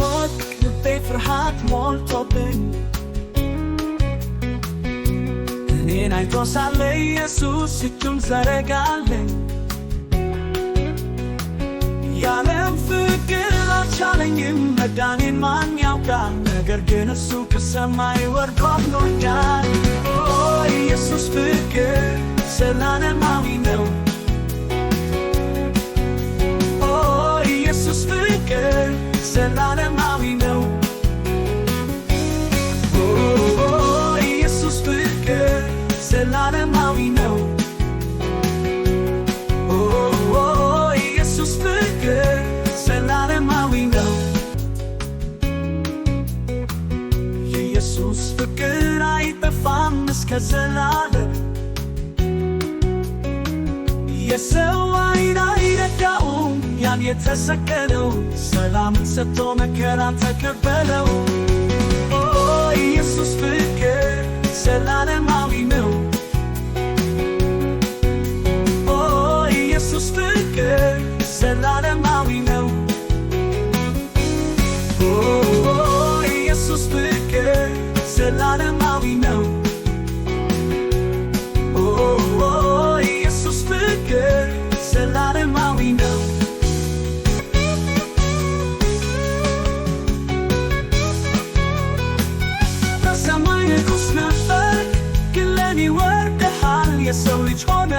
ስሮጥ ልቤ ፍርሃት ሞልቶብኝ እኔን አይቶ ሳለ ኢየሱስ እጁን ዘረጋልኝ ያለም ፍቅር አልቻለኝም መዳኔን ማን ያውቃል ነገር ግን እሱ ከሰማይ ወርዶ አድኖኛል ኢየሱስ ፍቅር ዘላለማዊ ነው ኢየሱስ ፍቅር ዘላለማዊ ነው ኢየሱስ ፍቅር ዘላለማዊ ነው ኢየሱስ ፍቅር ዘላለማዊ ነው የኢየሱስ ፍቅር አይጠፋም እስከ ዘላለም የሰው ዓይን አይረዳውም ያን የተሰቀለው ሰላምን ሰጥቶ መከራን ተቀበለው ኢየሱስ ፍቅር ዘላለማዊ ነው ኢየሱስ ፍቅር ዘላለማዊ ነው ኢየሱስ ፍቅር ዘላለማዊ ነው ኢየሱስ ፍቅር ዘላለማዊ ነው በሰማይ ንጉሥ ነበር ግን ለኔ ወርደሃል የሰው ልጅ ሆነ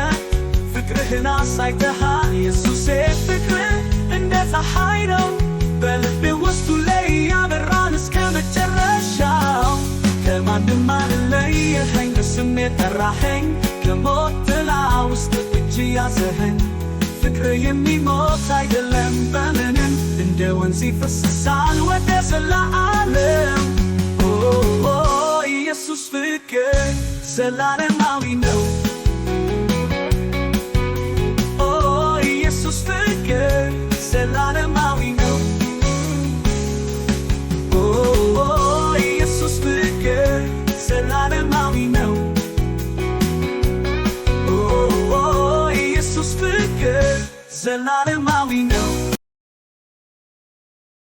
ፍቅርህን አሳይተሃል ኢየሱሴ ፍቅርህ እንደ ፀሐይ ነው በልቤ ውስጥ ሁሌ ያበራል እስከ መጨረሻው ከማንም አልለየኸኝ በስሜ ጠራኸኝ ከሞት ጥላ ውስጥ እጅ ያዘኸኝ ፍቅር የሚሞት አይደለም በምንም እንደ ወንዝ ይፈስሳል ወደ ዘላለም ኢየሱስ ፍቅር ዘላለማዊ ነው